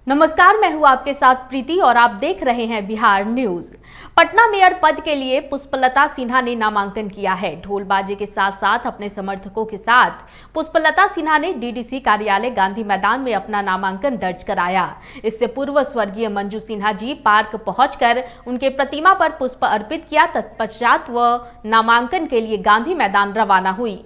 नमस्कार, मैं हूं आपके साथ प्रीति और आप देख रहे हैं बिहार न्यूज। पटना मेयर पद के लिए पुष्पलता सिन्हा ने नामांकन किया है। ढोल बाजे के साथ साथ अपने समर्थकों के साथ पुष्पलता सिन्हा ने डीडीसी कार्यालय गांधी मैदान में अपना नामांकन दर्ज कराया। इससे पूर्व स्वर्गीय मंजू सिन्हा जी पार्क पहुंचकर उनके प्रतिमा पर पुष्प अर्पित किया। तत्पश्चात वह नामांकन के लिए गांधी मैदान रवाना हुई।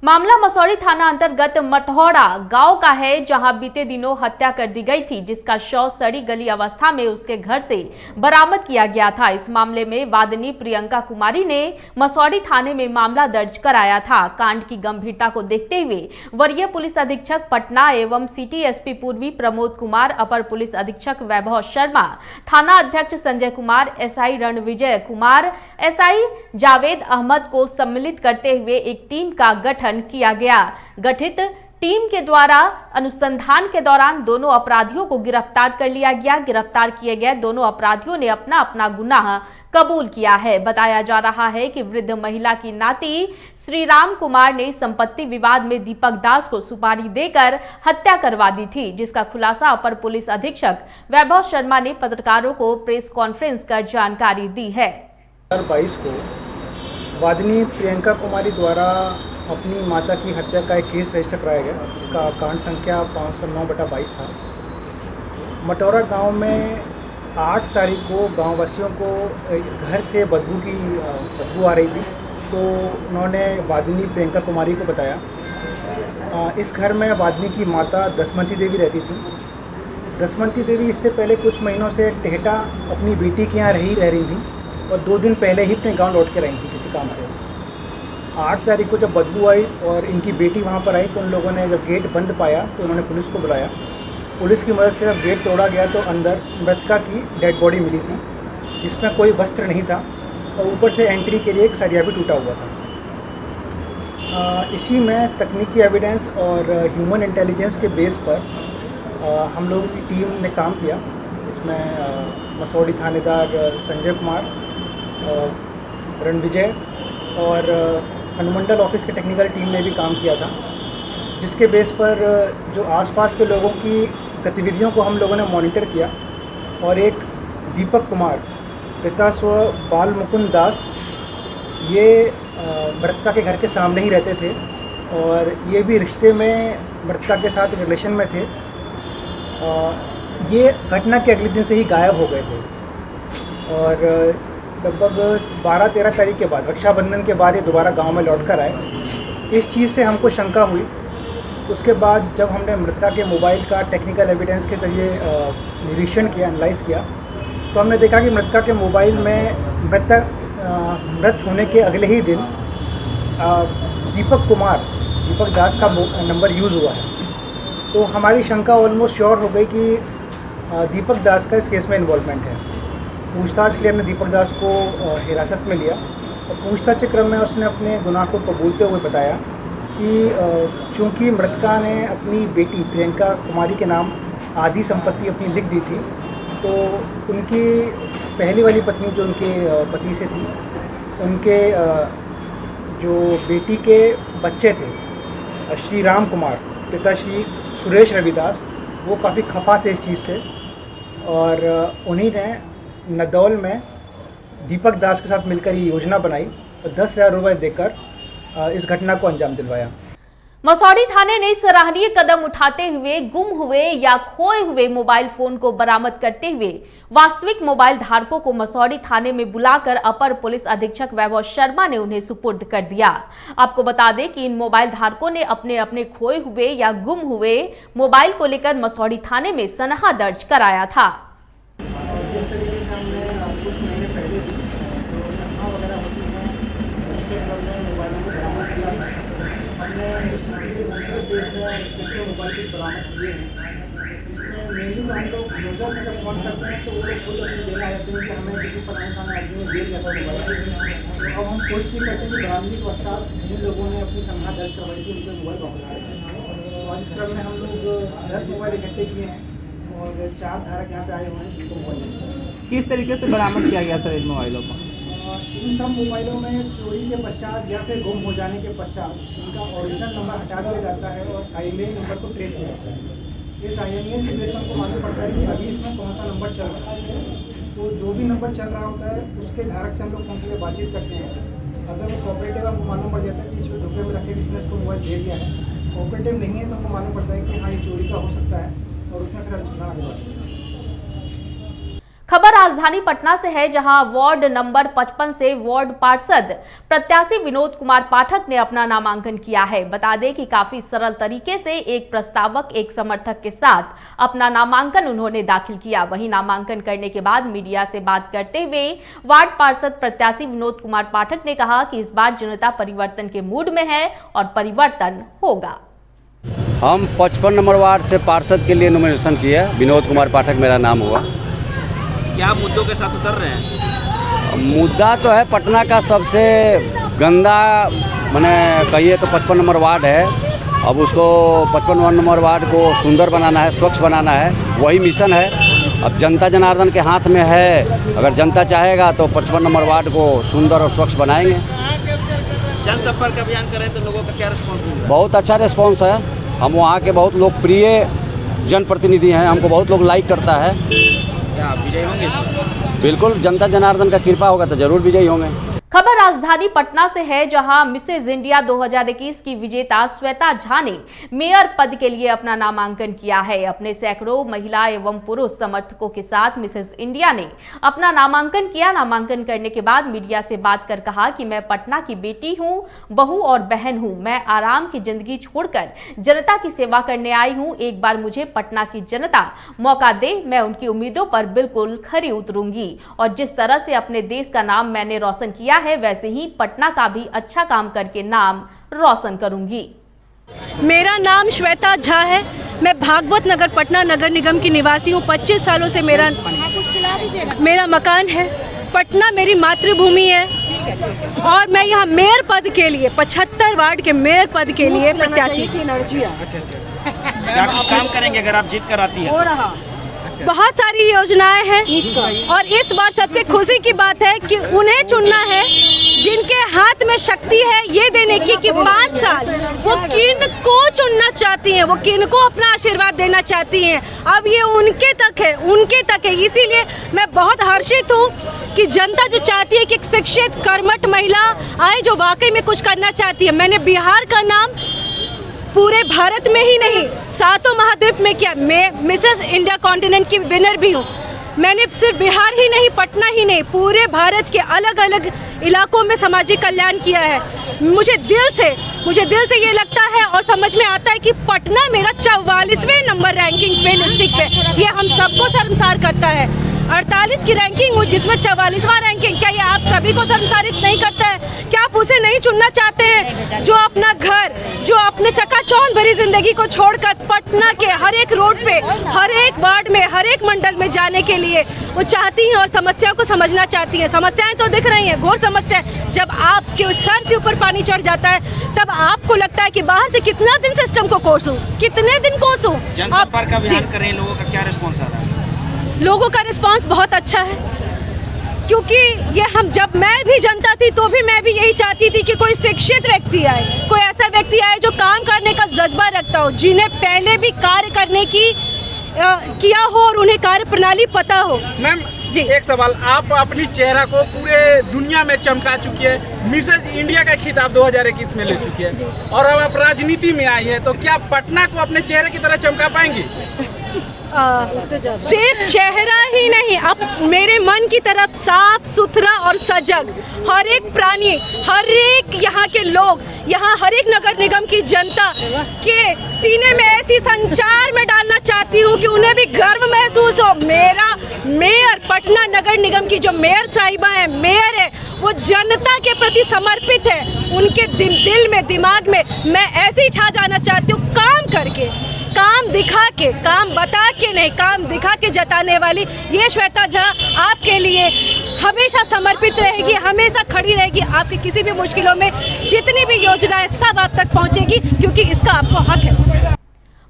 मामला मसौढ़ी थाना अंतर्गत मटहौड़ा गांव का है, जहां बीते दिनों हत्या कर दी गई थी, जिसका शव सड़ी गली अवस्था में उसके घर से बरामद किया गया था। इस मामले में वादिनी प्रियंका कुमारी ने मसौढ़ी थाने में मामला दर्ज कराया था। कांड की गंभीरता को देखते हुए वरीय पुलिस अधीक्षक पटना एवं सिटी एसपी पूर्वी प्रमोद कुमार, अपर पुलिस अधीक्षक वैभव शर्मा, थाना अध्यक्ष संजय कुमार, एसआई रणविजय कुमार, एसआई जावेद अहमद को सम्मिलित करते हुए एक टीम का गठन किया गया। गठित टीम के द्वारा अनुसंधान के दौरान दोनों अपराधियों को गिरफ्तार कर लिया गया। गिरफ्तार किए गए दोनों अपराधियों ने अपना अपना गुनाह कबूल किया है। बताया जा रहा है कि वृद्ध महिला की नाती श्री राम कुमार ने संपत्ति विवाद में दीपक दास को सुपारी देकर हत्या करवा दी थी, जिसका खुलासा अपर पुलिस अधीक्षक वैभव शर्मा ने पत्रकारों को प्रेस कॉन्फ्रेंस कर जानकारी दी है। 2022 को वादिनी प्रियंका कुमारी द्वारा अपनी माता की हत्या का एक केस रजिस्टर कराया गया। इसका कांड संख्या 509/22 था। मटौरा गांव में 8 तारीख को गांववासियों को घर से बदबू आ रही थी, तो उन्होंने वादिनी प्रियंका कुमारी को बताया। इस घर में वादिनी की माता दसमंती देवी रहती थी। दसमंती देवी इससे पहले कुछ महीनों से टेहटा अपनी बेटी के यहाँ रह रही थी और 2 दिन पहले ही अपने गांव लौट के रही थी किसी काम से। 8 तारीख को जब बदबू आई और इनकी बेटी वहां पर आई, तो उन लोगों ने जब गेट बंद पाया तो उन्होंने पुलिस को बुलाया। पुलिस की मदद से जब गेट तोड़ा गया तो अंदर मृतका की डेड बॉडी मिली थी, जिसमें कोई वस्त्र नहीं था और ऊपर से एंट्री के लिए एक सरिया भी टूटा हुआ था। इसी में तकनीकी एविडेंस और ह्यूमन इंटेलिजेंस के बेस पर हम लोगों की टीम ने काम किया। इसमें मसौढ़ी थानेदार संजय कुमार, रणविजय और अनुमंडल ऑफिस के टेक्निकल टीम ने भी काम किया था, जिसके बेस पर जो आसपास के लोगों की गतिविधियों को हम लोगों ने मॉनिटर किया और एक दीपक कुमार पिता स्व बाल मुकुंद दास, ये मृतका के घर के सामने ही रहते थे और ये भी रिश्ते में मृतका के साथ रिलेशन में थे। ये घटना के अगले दिन से ही गायब हो गए थे और लगभग 12-13 तारीख के बाद, रक्षाबंधन के बाद ये दोबारा गांव में लौट कर आए। इस चीज़ से हमको शंका हुई। उसके बाद जब हमने मृतका के मोबाइल का टेक्निकल एविडेंस के ज़रिए निरीक्षण किया, एनालाइज किया, तो हमने देखा कि मृतका के मोबाइल में मृत होने के अगले ही दिन दीपक दास का नंबर यूज़ हुआ है। तो हमारी शंका ऑलमोस्ट श्योर हो गई कि दीपक दास का इस केस में इन्वॉल्वमेंट है। पूछताछ के लिए हमने दीपक दास को हिरासत में लिया और पूछताछ के क्रम में उसने अपने गुनाह को कबूलते हुए बताया कि चूंकि मृतका ने अपनी बेटी प्रियंका कुमारी के नाम आधी संपत्ति अपनी लिख दी थी, तो उनकी पहली वाली पत्नी जो उनके पति से थी, उनके जो बेटी के बच्चे थे श्री राम कुमार, पिता श्री सुरेश रविदास, वो काफ़ी खफा थे इस चीज़ से और उन्हीं ने नदौल में दीपक दास के साथ मिलकर ये योजना बनाई और 10,000 रुपये देकर इस घटना को अंजाम दिलवाया। मसौढ़ी थाने ने सराहनीय कदम उठाते हुए गुम हुए या खोए हुए मोबाइल फोन को बरामद करते हुए वास्तविक मोबाइल धारकों को मसौढ़ी थाने में बुलाकर अपर पुलिस अधीक्षक वैभव शर्मा ने उन्हें सुपुर्द कर दिया। आपको बता दें कि इन मोबाइल धारकों ने अपने अपने खोए हुए या गुम हुए मोबाइल को लेकर मसौढ़ी थाने में सनहा दर्ज कराया था। जिस तरीके से हमने कुछ महीने पहले भी जो घटना वगैरह होती हैं हम लोग यूजर से जब फोन करते हैं तो वो लोग खुद अपनी देना रहते हैं कि हमें किसी पुराने थाना आदमी ने जेल जाता मोबाइल। अब हम कोशिश करते हैं कि बरामदगी के पश्चात जिन लोगों ने अपनी संख्या दर्ज करवाई थी उनके मोबाइल वापस आए। और इस क्रम में हम लोग 10 मोबाइल इकट्ठे किए हैं और 4 धारक यहाँ पे आए हुए हैं जिसको मोबाइल। किस तरीके से बरामद किया गया सर इन मोबाइलों को? इन सब मोबाइलों में चोरी के पश्चात या फिर गुम हो जाने के पश्चात इनका ओरिजिनल नंबर हटा दिया जाता है और IMEI नंबर को ट्रेस किया जाता है। इस IMEI से ट्रेस को मालूम पड़ता है कि अभी इसमें कौन सा नंबर चल रहा है। तो जो भी नंबर चल रहा होता है उसके धारक से हम लोग फोन से बातचीत करते हैं। अगर वो कोऑपरेटिव हमको मालूम पड़ जाता है कि इसको धोखे में रख के इसने इसको मोबाइल दे दिया है, कोऑपरेटिव नहीं है तो हमको मालूम पड़ता है कि हाँ ये चोरी का हो सकता है और उसमें फिर अनुसंधान आगे बढ़ता है। खबर राजधानी पटना से है, जहां वार्ड नंबर 55 से वार्ड पार्षद प्रत्याशी विनोद कुमार पाठक ने अपना नामांकन किया है। बता दें कि काफी सरल तरीके से एक प्रस्तावक एक समर्थक के साथ अपना नामांकन उन्होंने दाखिल किया। वहीं नामांकन करने के बाद मीडिया से बात करते हुए वार्ड पार्षद प्रत्याशी विनोद कुमार पाठक ने कहा कि इस बार जनता परिवर्तन के मूड में है और परिवर्तन होगा। हम 55 नंबर वार्ड से पार्षद के लिए नॉमिनेशन किया। विनोद कुमार पाठक मेरा नाम हुआ। क्या मुद्दों के साथ उतर रहे हैं? मुद्दा तो है पटना का सबसे गंदा माने कहिए तो 55 नंबर वार्ड है। अब उसको 55 नंबर वार्ड को सुंदर बनाना है, स्वच्छ बनाना है, वही मिशन है। अब जनता जनार्दन के हाथ में है। अगर जनता चाहेगा तो 55 नंबर वार्ड को सुंदर और स्वच्छ बनाएंगे। जनसंपर्क अभियान करें तो लोगों का क्या रिस्पॉन्स मिल रहा है? बहुत अच्छा रिस्पॉन्स है। हम वहाँ के बहुत लोकप्रिय जनप्रतिनिधि हैं, हमको बहुत लोग लाइक करता है। क्या आप विजयी होंगे इसमें? बिल्कुल, जनता जनार्दन का कृपा होगा तो जरूर विजयी होंगे। खबर राजधानी पटना से है, जहां मिसेज इंडिया 2021 की विजेता श्वेता झा ने मेयर पद के लिए अपना नामांकन किया है। अपने सैकड़ों महिला एवं पुरुष समर्थकों के साथ मिसेज इंडिया ने अपना नामांकन किया। नामांकन करने के बाद मीडिया से बात कर कहा कि मैं पटना की बेटी हूं, बहू और बहन हूं। मैं आराम की जिंदगी छोड़कर जनता की सेवा करने आई हूं। एक बार मुझे पटना की जनता मौका दे, मैं उनकी उम्मीदों पर बिल्कुल खरी उतरूंगी और जिस तरह से अपने देश का नाम मैंने रोशन किया है वैसे ही पटना का भी अच्छा काम करके नाम रोशन करूंगी। मेरा नाम श्वेता झा है। मैं भागवत नगर पटना नगर निगम की निवासी हूँ। 25 सालों से मेरा मकान है। पटना मेरी मातृभूमि है और मैं यहाँ मेयर पद के लिए 75 वार्ड के मेयर पद के लिए प्रत्याशी। क्या कुछ काम करेंगे अगर आप जीत कर आती है? बहुत सारी योजनाएं हैं और इस बार सबसे खुशी की बात है कि उन्हें चुनना है जिनके हाथ में शक्ति है ये देने की कि 5 साल वो किन को चुनना चाहती हैं, वो किन को अपना आशीर्वाद देना चाहती हैं। अब ये उनके तक है। इसीलिए मैं बहुत हर्षित हूँ कि जनता जो चाहती है कि एक शिक्षित कर्मठ महिला आए जो वाकई में कुछ करना चाहती है। मैंने बिहार का नाम पूरे भारत में ही नहीं 7 महाद्वीप में किया। मैं मिसेस इंडिया कॉन्टिनेंट की विनर भी हूँ। मैंने सिर्फ बिहार ही नहीं, पटना ही नहीं, पूरे भारत के अलग अलग इलाकों में सामाजिक कल्याण किया है। मुझे दिल से ये लगता है और समझ में आता है कि पटना मेरा 44वें नंबर रैंकिंग पे लिस्टिक पे, ये हम सबको शर्मसार करता है। 48 की रैंकिंग हो जिसमें 44वां रैंकिंग, क्या ये आप सभी को शर्मसारित नहीं करता है? क्या आप उसे नहीं चुनना चाहते हैं जो अपना घर, जो अपने चकाचौंध भरी जिंदगी को छोड़कर पटना के हर एक रोड पे, हर एक वार्ड में, हर एक मंडल में जाने के लिए वो चाहती हैं और समस्या को समझना चाहती हैं। समस्याएं तो दिख रही हैं, घोर समस्या। जब आपके सर से ऊपर पानी चढ़ जाता है तब आपको लगता है कि बाहर से कितना दिन सिस्टम को कोसूं, कितने दिन कोसूं। जनसंपर्क अभियान कर रहे हैं, लोगों का क्या रिस्पॉन्स आ रहा है? लोगों का रिस्पांस बहुत अच्छा है क्योंकि जब मैं भी जनता थी तो भी मैं भी यही चाहती थी कि कोई शिक्षित व्यक्ति आए, कोई ऐसा व्यक्ति आए जो काम करने का जज्बा रखता हो, जिन्हें पहले भी कार्य करने की किया हो और उन्हें कार्य प्रणाली पता हो। मैम जी, एक सवाल, आप अपनी चेहरा को पूरे दुनिया में चमका चुकी है, मिसेज इंडिया का खिताब 2021 में ले चुकी है और अब आप राजनीति में आई है, तो क्या पटना को अपने चेहरे की तरह चमका पाएंगी? सिर्फ चेहरा ही नहीं, अब मेरे मन की तरफ साफ सुथरा और सजग हर एक प्राणी, हर एक यहाँ के लोग, यहाँ हर एक नगर निगम की जनता के सीने में ऐसी संचार में डालना चाहती हूँ कि उन्हें भी गर्व महसूस हो। मेरा मेयर, पटना नगर निगम की जो मेयर साहिबा है, मेयर है, वो जनता के प्रति समर्पित है। उनके दिल में, दिमाग में मैं ऐसे ही छा जाना चाहती हूँ, काम करके, काम दिखा के, काम बता के नहीं, काम दिखा के जताने वाली ये श्वेता झा आपके लिए हमेशा समर्पित रहेगी, हमेशा खड़ी रहेगी। आपकी किसी भी मुश्किलों में जितनी भी योजनाएं सब आप तक पहुंचेगी, क्योंकि इसका आपको हक है।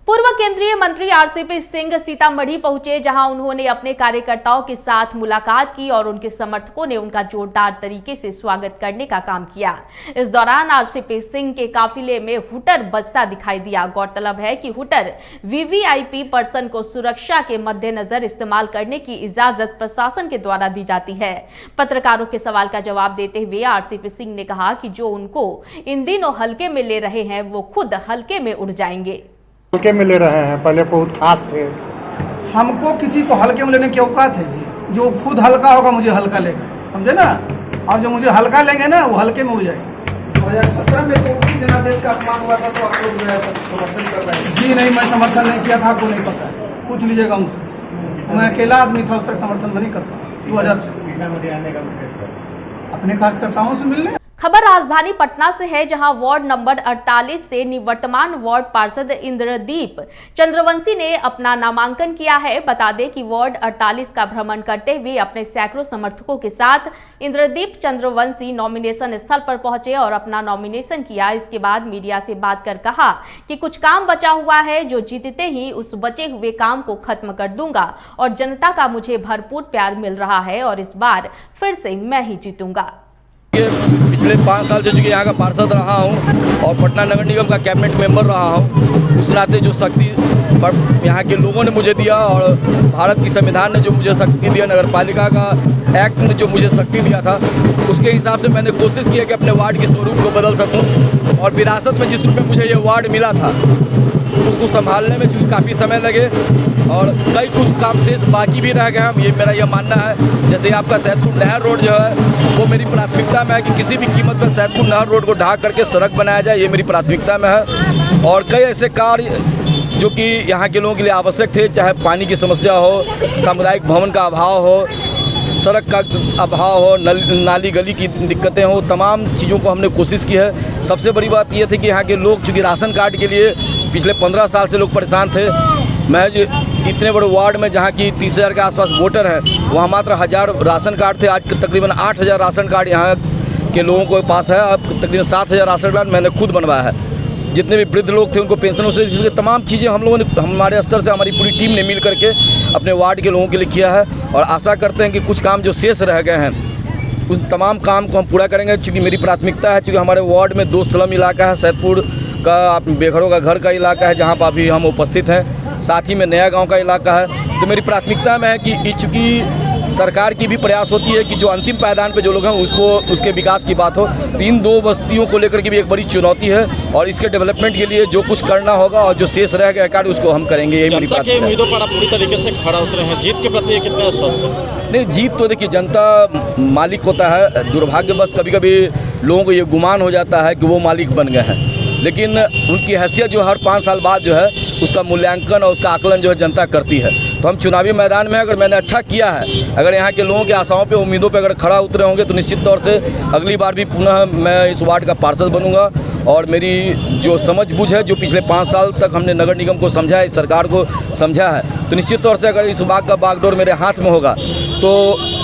पूर्व केंद्रीय मंत्री आरसीपी सिंह सीतामढ़ी पहुंचे, जहां उन्होंने अपने कार्यकर्ताओं के साथ मुलाकात की और उनके समर्थकों ने उनका जोरदार तरीके से स्वागत करने का काम किया। इस दौरान आरसीपी सिंह के काफिले में हुटर बजता दिखाई दिया। गौरतलब है कि हुटर वीवीआईपी पर्सन को सुरक्षा के मद्देनजर इस्तेमाल करने की इजाजत प्रशासन के द्वारा दी जाती है। पत्रकारों के सवाल का जवाब देते हुए आरसीपी सिंह ने कहा कि जो उनको इन दिनों हल्के में ले रहे हैं वो खुद हल्के में उड़ जाएंगे। हल्के में ले रहे हैं, पहले बहुत खास थे। हमको किसी को हल्के में लेने की औकात है जी। जो खुद हल्का होगा मुझे हल्का लेगा, समझे ना, और जो मुझे हल्का लेंगे ना वो हल्के में उड़ जाएंगे। 2017 में तो उसी जनादेश का अपमान हुआ था, तो आप लोग समर्थन कर रहे हैं? जी नहीं, मैं समर्थन नहीं किया था, आपको नहीं पता है, पूछ लीजिएगा उनसे। मैं अकेला आदमी था, उस तक समर्थन नहीं करता। 2000 अपने कार्यकर्ताओं से मिलने। खबर राजधानी पटना से है, जहां वार्ड नंबर 48 से निवर्तमान वार्ड पार्षद इंद्रदीप चंद्रवंशी ने अपना नामांकन किया है। बता दें कि वार्ड 48 का भ्रमण करते हुए अपने सैकड़ों समर्थकों के साथ इंद्रदीप चंद्रवंशी नॉमिनेशन स्थल पर पहुंचे और अपना नॉमिनेशन किया। इसके बाद मीडिया से बात कर कहा कि कुछ काम बचा हुआ है, जो जीतते ही उस बचे हुए काम को खत्म कर दूंगा और जनता का मुझे भरपूर प्यार मिल रहा है और इस बार फिर से मैं ही जीतूंगा। पिछले 5 साल से चूँकि यहाँ का पार्षद रहा हूँ और पटना नगर निगम का कैबिनेट मेंबर रहा हूँ, उस नाते जो शक्ति यहाँ के लोगों ने मुझे दिया और भारत की संविधान ने जो मुझे शक्ति दिया, नगरपालिका का एक्ट ने जो मुझे शक्ति दिया था, उसके हिसाब से मैंने कोशिश की है कि अपने वार्ड के स्वरूप को बदल सकूँ। और विरासत में जिस रूप में मुझे ये वार्ड मिला था उसको संभालने में चूँकि काफ़ी समय लगे और कई कुछ काम शेष बाकी भी रह गए हैं, ये मेरा यह मानना है। जैसे आपका सैदपुर नहर रोड जो है वो मेरी प्राथमिकता में है कि किसी भी कीमत पर सैदपुर नहर रोड को ढाक करके सड़क बनाया जाए, ये मेरी प्राथमिकता में है। और कई ऐसे कार्य जो कि यहाँ के लोगों के लिए आवश्यक थे, चाहे पानी की समस्या हो, सामुदायिक भवन का अभाव हो, सड़क का अभाव हो, नाली गली की दिक्कतें हो, तमाम चीज़ों को हमने कोशिश की है। सबसे बड़ी बात यह थी कि यहाँ के लोग चूँकि राशन कार्ड के लिए पिछले 15 साल से लोग परेशान थे। महज इतने बड़े वार्ड में जहाँ की 30,000 के आसपास वोटर हैं, वहाँ मात्र 1000 राशन कार्ड थे। आज तकरीबन 8000 राशन कार्ड यहाँ के लोगों के पास है। अब तकरीबन 7000 राशन कार्ड मैंने खुद बनवाया है। जितने भी वृद्ध लोग थे उनको पेंशनों से, इसलिए तमाम चीज़ें हम लोगों ने, हमारे स्तर से हमारी पूरी टीम ने मिल करके अपने वार्ड के लोगों के लिए किया है और आशा करते हैं कि कुछ काम जो शेष रह गए हैं उन तमाम काम को हम पूरा करेंगे। चूँकि मेरी प्राथमिकता है, चूँकि हमारे वार्ड में 2 स्लम इलाका है, सैदपुर का बेघरों का घर का इलाका है जहाँ पर अभी हम उपस्थित हैं, साथ ही में नया गाँव का इलाका है। तो मेरी प्राथमिकता में है कि चूँकि सरकार की भी प्रयास होती है कि जो अंतिम पायदान पे जो लोग हैं उसके विकास की बात हो, तो इन 2 बस्तियों को लेकर के भी एक बड़ी चुनौती है और इसके डेवलपमेंट के लिए जो कुछ करना होगा और जो शेष रह गया कार्य उसको हम करेंगे। यही मेरी प्राथमिकता है। उम्मीदों पर आप पूरी तरीके से खड़ा उतरे हैं, जीत के प्रति कितने आश्वस्त हैं? नहीं, जीत तो देखिए जनता मालिक होता है। दुर्भाग्यवश कभी कभी लोगों को ये गुमान हो जाता है कि वो मालिक बन गए हैं, लेकिन उनकी हैसियत जो हर 5 साल बाद जो है उसका मूल्यांकन और उसका आकलन जो है जनता करती है। तो हम चुनावी मैदान में अगर मैंने अच्छा किया है, अगर यहाँ के लोगों के आशाओं पे, उम्मीदों पे अगर खड़ा उतरे होंगे तो निश्चित तौर से अगली बार भी पुनः मैं इस वार्ड का पार्षद बनूंगा। और मेरी जो समझ बूझ है, जो पिछले 5 साल तक हमने नगर निगम को समझा है, इस सरकार को समझा है, तो निश्चित तौर से अगर इस बाग का बागडोर मेरे हाथ में होगा तो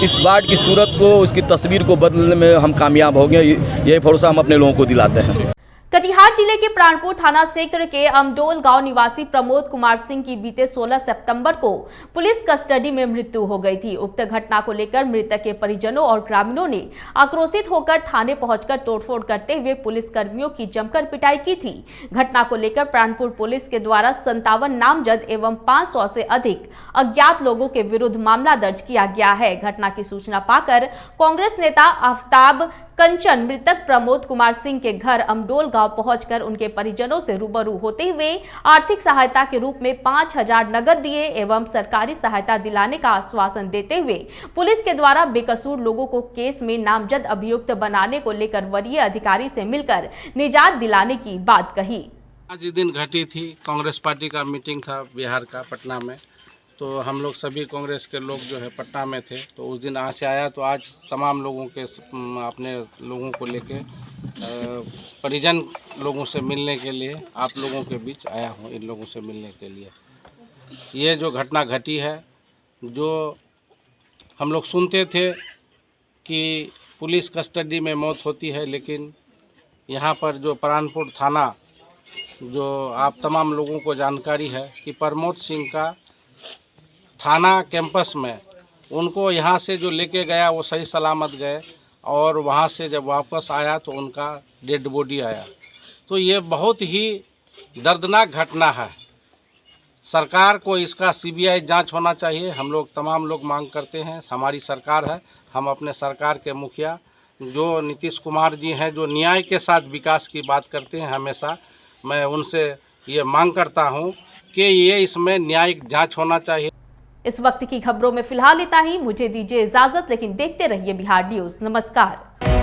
इस वार्ड की सूरत को, उसकी तस्वीर को बदलने में हम कामयाब होंगे। यही भरोसा हम अपने लोगों को दिलाते हैं। कटिहार जिले के प्राणपुर थाना क्षेत्र के अमडोल गांव निवासी प्रमोद कुमार सिंह की बीते 16 सितंबर को पुलिस कस्टडी में मृत्यु हो गई थी। उक्त घटना को लेकर मृतक के परिजनों और ग्रामीणों ने आक्रोशित होकर थाने पहुंचकर तोड़फोड़ करते हुए पुलिस कर्मियों की जमकर पिटाई की थी। घटना को लेकर प्राणपुर पुलिस के द्वारा 57 नामजद एवं 500 से अधिक अज्ञात लोगों के विरुद्ध मामला दर्ज किया गया है। घटना की सूचना पाकर कांग्रेस नेता आफ्ताब कंचन मृतक प्रमोद कुमार सिंह के घर अमडोल गांव पहुंचकर उनके परिजनों से रूबरू होते हुए आर्थिक सहायता के रूप में 5000 नगद दिए एवं सरकारी सहायता दिलाने का आश्वासन देते हुए पुलिस के द्वारा बेकसूर लोगों को केस में नामजद अभियुक्त बनाने को लेकर वरीय अधिकारी से मिलकर निजात दिलाने की बात कही। आज दिन घटी थी, कांग्रेस पार्टी का मीटिंग था बिहार का पटना में, तो हम लोग सभी कांग्रेस के लोग जो है पटना में थे, तो उस दिन यहाँ से आया तो आज तमाम लोगों के अपने लोगों को लेके परिजन लोगों से मिलने के लिए आप लोगों के बीच आया हूँ, इन लोगों से मिलने के लिए। ये जो घटना घटी है, जो हम लोग सुनते थे कि पुलिस कस्टडी में मौत होती है, लेकिन यहाँ पर जो प्राणपुर थाना, जो आप तमाम लोगों को जानकारी है कि प्रमोद सिंह का थाना कैंपस में उनको यहाँ से जो लेके गया वो सही सलामत गए, और वहाँ से जब वापस आया तो उनका डेड बॉडी आया। तो ये बहुत ही दर्दनाक घटना है। सरकार को इसका सीबीआई जांच होना चाहिए। हम लोग तमाम लोग मांग करते हैं। हमारी सरकार है, हम अपने सरकार के मुखिया जो नीतीश कुमार जी हैं, जो न्याय के साथ विकास की बात करते हैं हमेशा, मैं उनसे ये मांग करता हूँ कि ये इसमें न्यायिक जांच होना चाहिए। इस वक्त की खबरों में फिलहाल इतना ही। मुझे दीजिए इजाजत, लेकिन देखते रहिए बिहार न्यूज। नमस्कार।